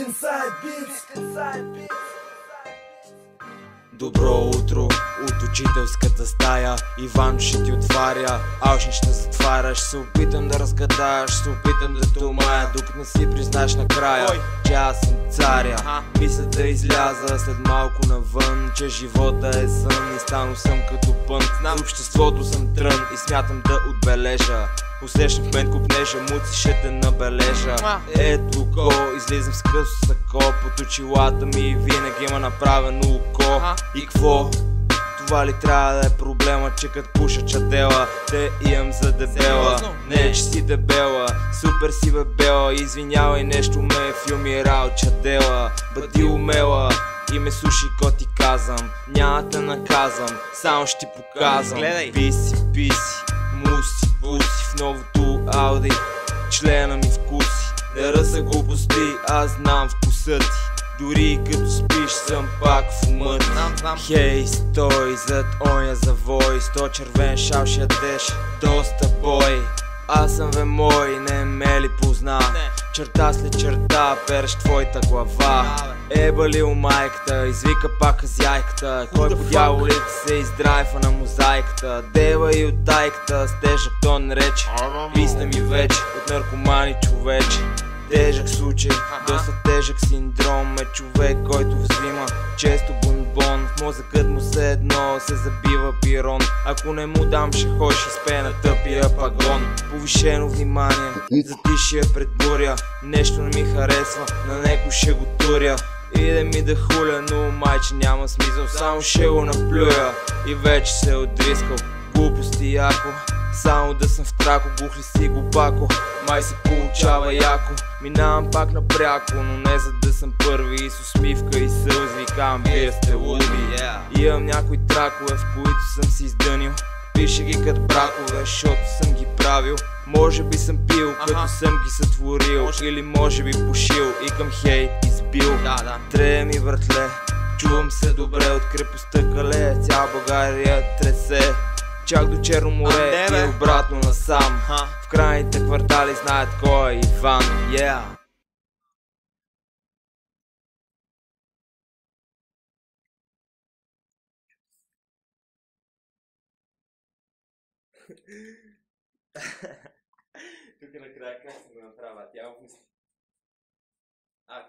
Inside Beats. Добро утро от учителската стая. Иван ще ти отваря, Алшин ще затваря. Ще се опитам да разгадаеш, ще се опитам да те умая, докато не си признаеш накрая, че аз съм царя. Мисля да изляза след малко навън, че живота е сън и станал съм като пънт. В обществото съм трън и смятам да отбележа. Усещам в мен купнежа, муци ще те набележа. Ето го, излизам с късо сако, под очилата ми винаги има направено око. И кво? Това ли трябва да е проблема, че като пуша чадела те имам за дебела? Не, че си дебела, супер си бе бела. Извинявай, нещо ме е филмирал чадела. Бъди умела и ме слушай ко ти казвам. Няма те наказвам, само ще ти показвам. Писи, муси, пуси в новото Ауди. Члена ми вкуси, не ръса глупости, аз знам вкуса ти. Дори и като спиш съм пак в ума ти. Хей, стой зад оня завой, сто червен шал ще ядеш доста бой. Аз съм мой, не ме ли позна? Черта след черта переш твоята глава. Ебалил майката, извика пак хазяйката. Кой по дяволите се издрайва на мозайката? Дева и от тайката, с тежък тон рече. Писна ми вече от наркомани човече. Тежък случай, доста тежък синдром е човек, който взима често бонбон. В мозъкът му все едно се забива пирон. Ако не му дам, ще ходиш и спее на тъпия пагон. Повишено внимание, затишия пред буря. Нещо не ми харесва, на него ще го туря. Иде ми да хуля, но майче няма смисъл, само ще го наплюя. И вече се е отдрискал, глупости яко. Само да съм в трако, глух ли си го бако? Май се получава яко. Минавам пак напряко, но не за да съм първи. И с усмивка и сълзи викам, вие сте луди. Имам някои тракове, в които съм си издънил. Пише ги като бракове, защото съм ги правил. Може би съм пил, като съм ги сътворил. Или може би пушил и към хей избил. Трея ми братле, чувам се добре от крепостта Кале. Цяла България тресе чак до Черно море и обратно насам. В крайните квартали знаят кой е Иван. Тук накрая как се го направя? Тя опусти.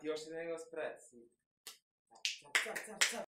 Ти още не го спред.